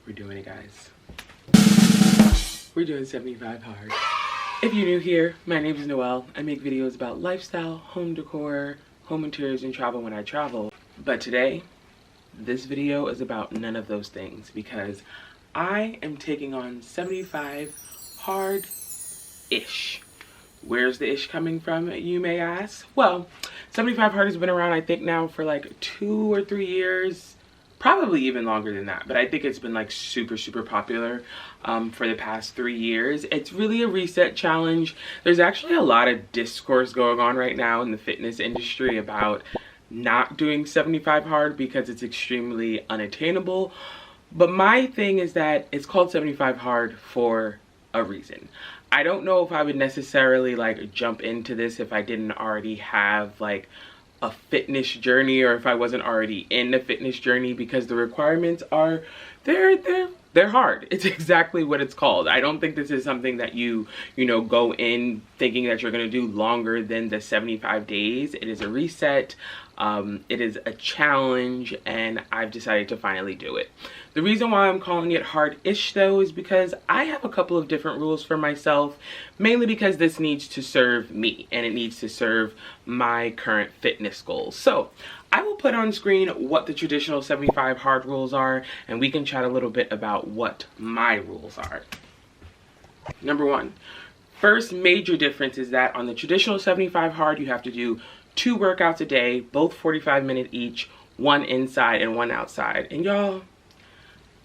We're doing it, guys. We're doing 75 hard. If you're new here, my name is Noelle. I make videos about lifestyle, home decor, home interiors, and travel when I travel. But today, this video is about none of those things because I am taking on 75 hard-ish. Where's the ish coming from, you may ask? Well, 75 hard has been around, I think, now for like 2 or 3 years. Probably even longer than that, but I think it's been like super popular for the past 3 years. It's really a reset challenge. There's actually a lot of discourse going on right now in the fitness industry about not doing 75 hard because it's extremely unattainable. But my thing is that it's called 75 hard for a reason. I don't know if I would necessarily like jump into this if I didn't already have like a fitness journey, or if I wasn't already in the fitness journey, because the requirements are they're hard. It's exactly what it's called. I don't think this is something that you know go in thinking that you're going to do longer than the 75 days. It is a reset. It is a challenge, and I've decided to finally do it. The reason why I'm calling it hard-ish though is because I have a couple of different rules for myself, mainly because this needs to serve me and it needs to serve my current fitness goals. So I will put on screen what the traditional 75 hard rules are, and we can chat a little bit about what my rules are. Number one, first major difference is that on the traditional 75 hard, you have to do 2 workouts a day, both 45-minute each, 1 inside and 1 outside. And y'all,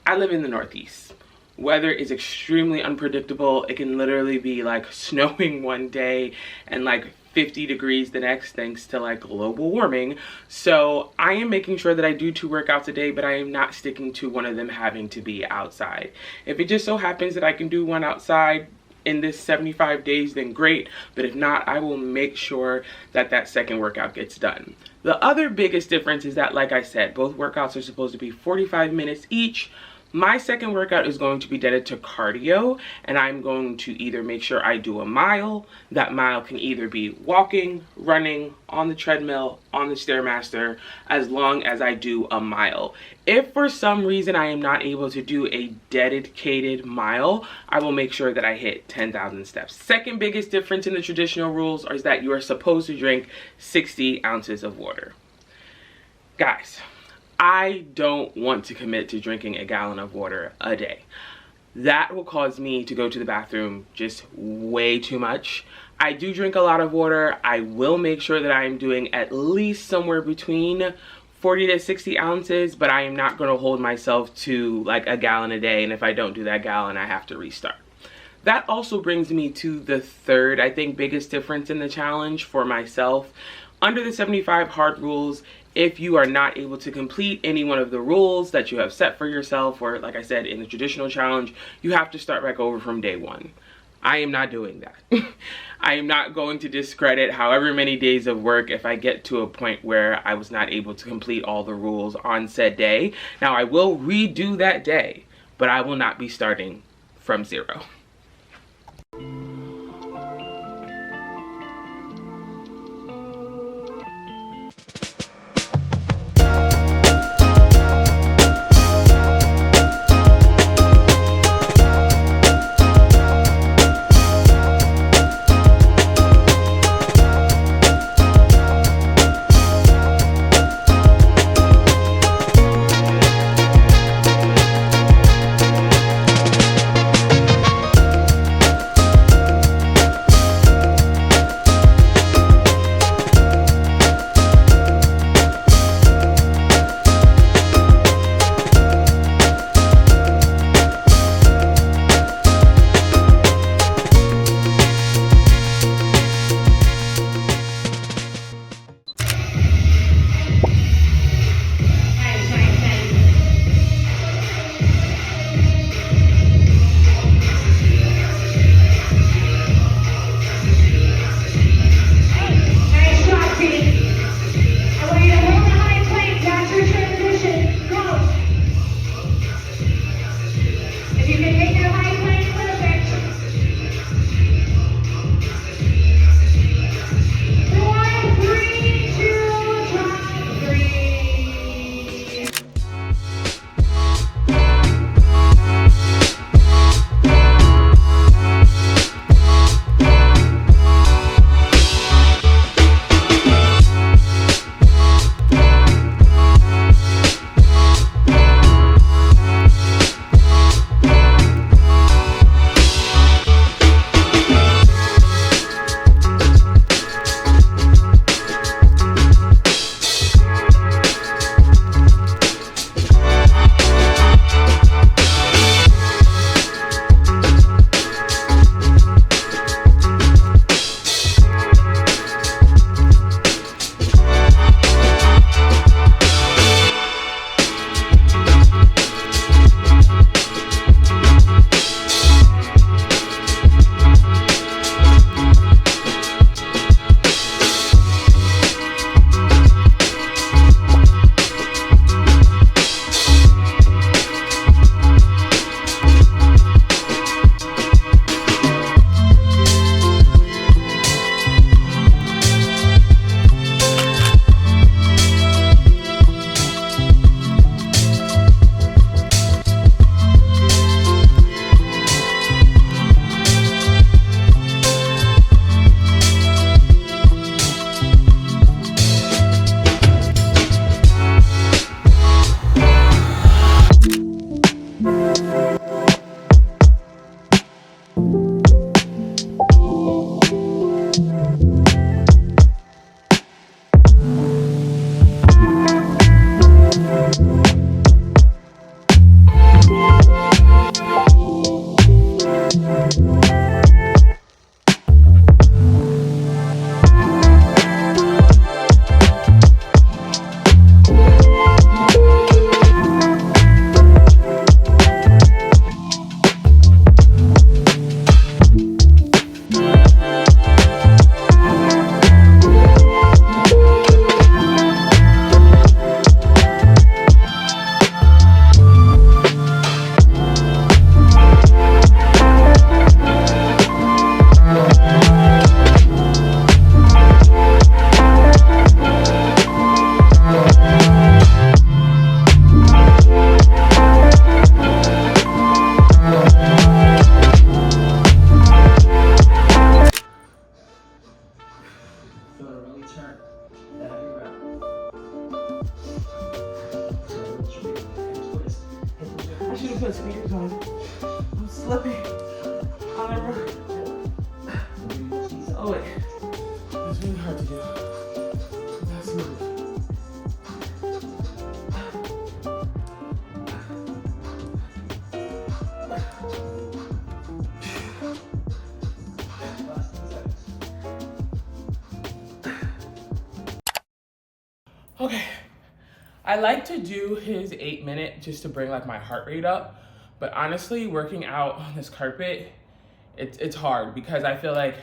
I live in the Northeast. Weather is extremely unpredictable. It can literally be like snowing one day and like 50 degrees the next, thanks to like global warming. So I am making sure that I do 2 workouts a day, but I am not sticking to one of them having to be outside. If it just so happens that I can do 1 outside in this 75 days, then great. But if not, I will make sure that that second workout gets done. The other biggest difference is that, like I said, both workouts are supposed to be 45 minutes each. My second workout is going to be dedicated to cardio, and I'm going to either make sure I do a mile. That mile can either be walking, running, on the treadmill, on the Stairmaster, as long as I do a mile. If for some reason I am not able to do a dedicated mile, I will make sure that I hit 10,000 steps. Second biggest difference in the traditional rules is that you are supposed to drink 60 ounces of water. Guys, I don't want to commit to drinking a gallon of water a day. That will cause me to go to the bathroom just way too much. I do drink a lot of water. I will make sure that I am doing at least somewhere between 40 to 60 ounces, but I am not going to hold myself to like a gallon a day. And if I don't do that gallon, I have to restart. That also brings me to the third, I think, biggest difference in the challenge for myself. Under the 75 hard rules, if you are not able to complete any one of the rules that you have set for yourself, or like I said, in the traditional challenge, you have to start back over from day 1. I am not doing that. I am not going to discredit however many days of work if I get to a point where I was not able to complete all the rules on said day. Now, I will redo that day, but I will not be starting from 0. I should have put sneakers on. I'm slipping on the road. Oh wait, it's really hard to do. Let's move. Okay, I like to do his 8-minute just to bring like my heart rate up, but honestly, working out on this carpet, it's hard because I feel like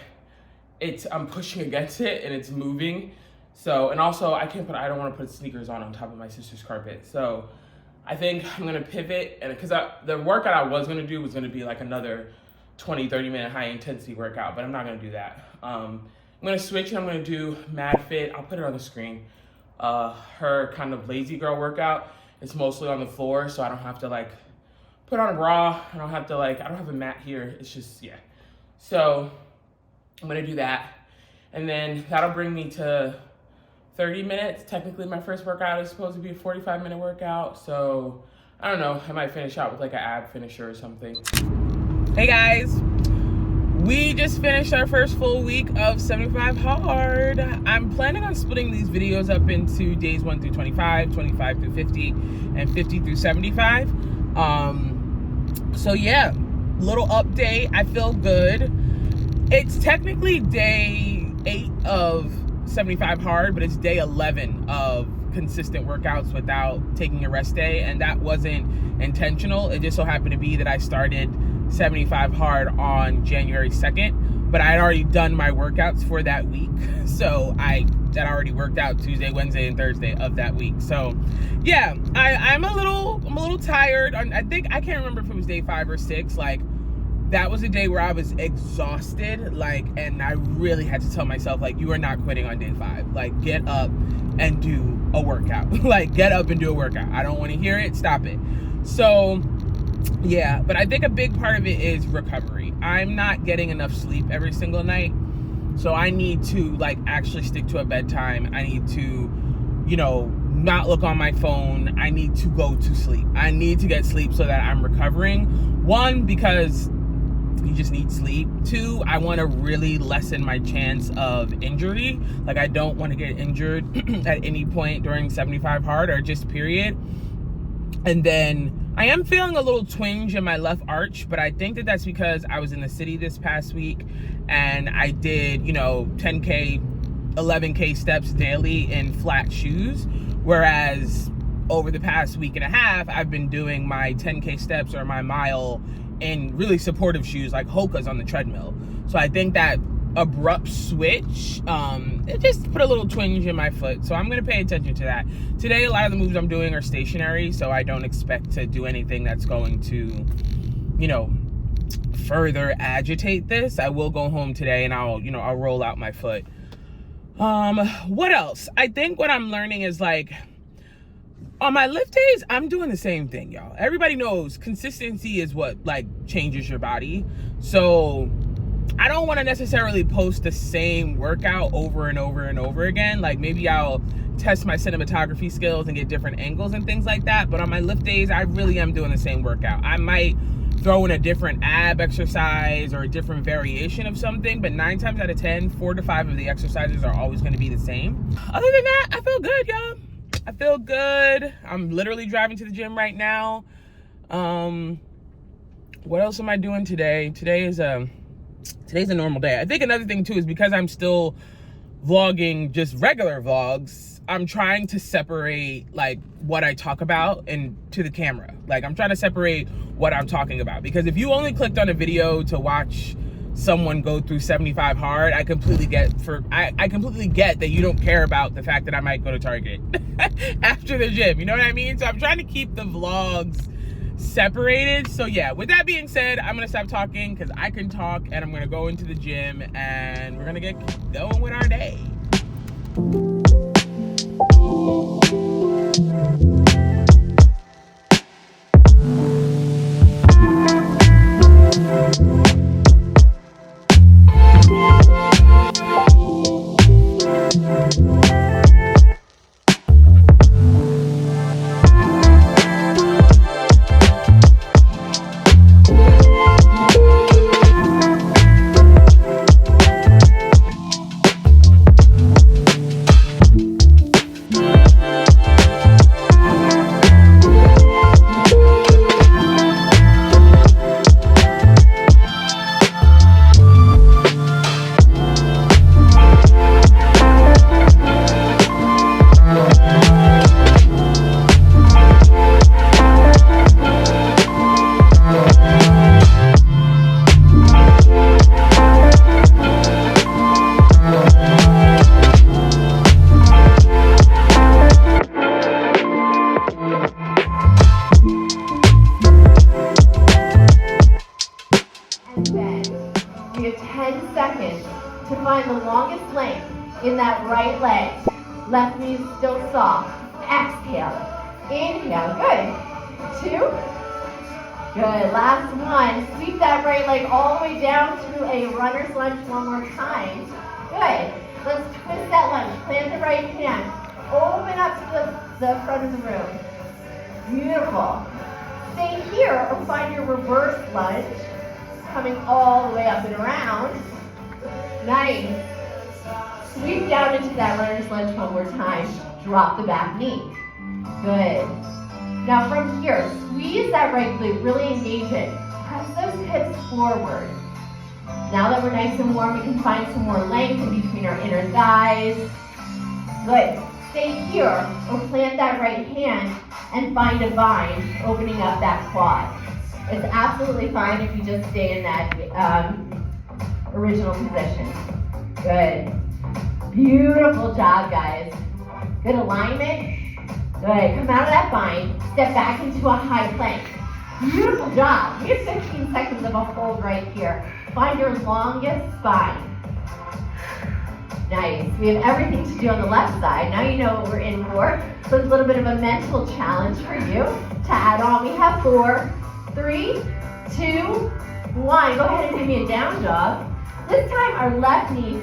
I'm pushing against it and it's moving. So, and also I don't want to put sneakers on top of my sister's carpet. So I think I'm gonna pivot, and because the workout I was gonna do was gonna be like another 20-30 minute high intensity workout, but I'm not gonna do that. I'm gonna switch and I'm gonna do Mad Fit. I'll put it on the screen. Her kind of lazy girl workout. It's mostly on the floor, so I don't have to like put on a bra. I don't have a mat here. It's just, yeah. So I'm gonna do that. And then that'll bring me to 30 minutes. Technically my first workout is supposed to be a 45-minute workout. So I don't know, I might finish out with like an ab finisher or something. Hey guys. We just finished our first full week of 75 Hard. I'm planning on splitting these videos up into days 1 through 25, 25 through 50, and 50 through 75. So yeah, little update. I feel good. It's technically day 8 of 75 Hard, but it's day 11 of consistent workouts without taking a rest day, and that wasn't intentional. It just so happened to be that I started 75 Hard on January 2nd, but I had already done my workouts for that week. So I already worked out Tuesday, Wednesday, and Thursday of that week. So yeah, I'm a little tired. I think, I can't remember if it was day 5 or 6. Like, that was a day where I was exhausted, like, and I really had to tell myself, like, you are not quitting on day 5. Like, get up and do a workout. Like, get up and do a workout. I don't want to hear it. Stop it. So yeah, but I think a big part of it is recovery. I'm not getting enough sleep every single night. So I need to like actually stick to a bedtime. I need to, not look on my phone. I need to go to sleep. I need to get sleep so that I'm recovering. 1, because you just need sleep. 2, I want to really lessen my chance of injury. Like, I don't want to get injured at any point during 75 Hard or just period. And then I am feeling a little twinge in my left arch, but I think that that's because I was in the city this past week and I did, 10K, 11K steps daily in flat shoes. Whereas over the past week and a half, I've been doing my 10K steps or my mile in really supportive shoes like Hoka's on the treadmill. So I think that abrupt switch, it just put a little twinge in my foot. So I'm going to pay attention to that. Today, a lot of the moves I'm doing are stationary, so I don't expect to do anything that's going to, further agitate this. I will go home today and I'll roll out my foot. What else? I think what I'm learning is like, on my lift days, I'm doing the same thing, y'all. Everybody knows consistency is what like changes your body. So I don't want to necessarily post the same workout over and over and over again. Like, maybe I'll test my cinematography skills and get different angles and things like that. But on my lift days, I really am doing the same workout. I might throw in a different ab exercise or a different variation of something, but 9 times out of 10, 4 to 5 of the exercises are always going to be the same. Other than that, I feel good, y'all. I feel good. I'm literally driving to the gym right now. What else am I doing today? Today's a normal day. I think another thing too is because I'm still vlogging just regular vlogs, I'm trying to separate like what I talk about and to the camera. Like, I'm trying to separate what I'm talking about, because if you only clicked on a video to watch someone go through 75 Hard, I completely get that you don't care about the fact that I might go to Target after the gym. You know what I mean? So I'm trying to keep the vlogs separated. So yeah, with that being said, I'm gonna stop talking because I can talk, and I'm gonna go into the gym and we're gonna get going with our day. to find the longest length in that right leg. Left knee is still soft. Exhale. Inhale. Good. 2. Good. Last one. Sweep that right leg all the way down to a runner's lunge one more time. Good. Let's twist that lunge. Plant the right hand. Open up to the front of the room. Beautiful. Stay here or find your reverse lunge. Coming all the way up and around. Nice. Sweep down into that runner's lunge one more time. Drop the back knee. Good. Now from here, squeeze that right glute, really engage it. Press those hips forward. Now that we're nice and warm, we can find some more length in between our inner thighs. Good. Stay here or plant that right hand and find a vine, opening up that quad. It's absolutely fine if you just stay in that original position. Good. Beautiful job, guys. Good alignment. Good. Come out of that vine. Step back into a high plank. Beautiful job. We have 15 seconds of a hold right here. Find your longest spine. Nice. We have everything to do on the left side. Now you know what we're in for. So it's a little bit of a mental challenge for you to add on. We have 4, 3, 2, 1. Go ahead and give me a down dog. This time our left knee.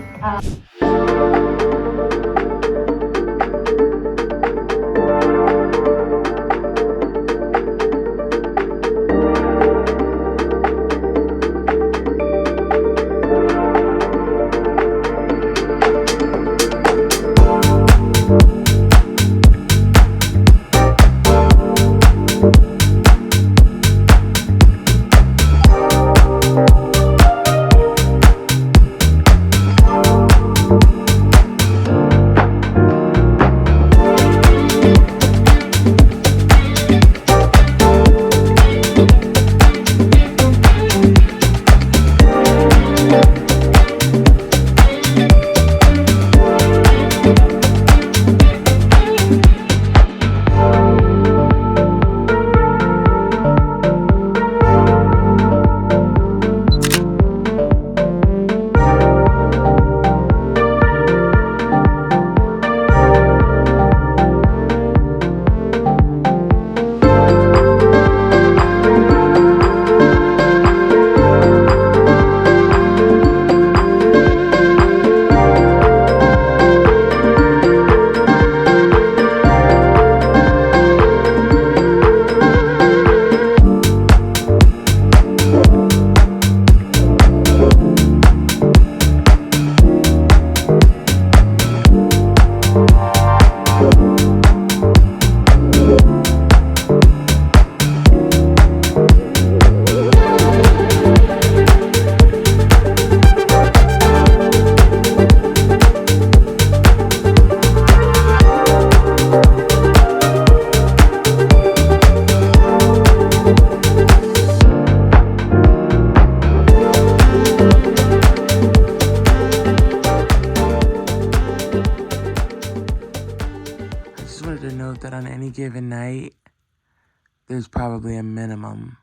That on any given night, there's probably a minimum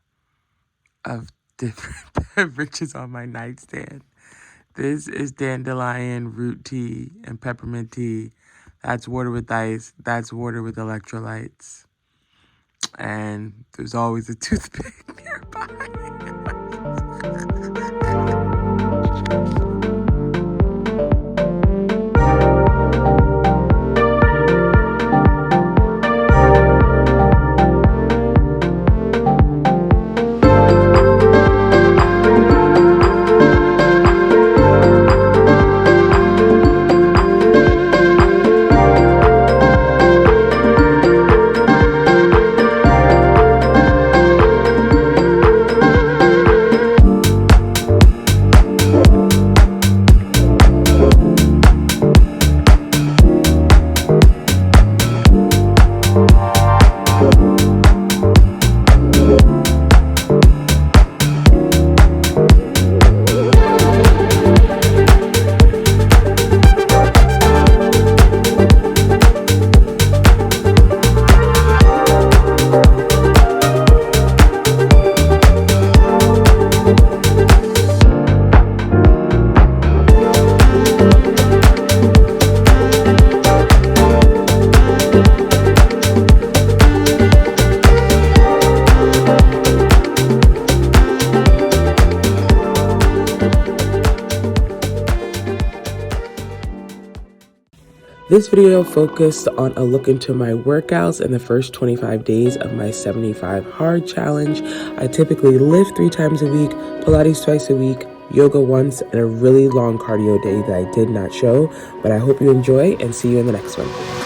of different beverages on my nightstand. This is dandelion root tea and peppermint tea. That's water with ice. That's water with electrolytes. And there's always a toothpick nearby. This video focused on a look into my workouts in the first 25 days of my 75 hard challenge. I typically lift 3 times a week, Pilates twice a week, yoga once, and a really long cardio day that I did not show, but I hope you enjoy and see you in the next one.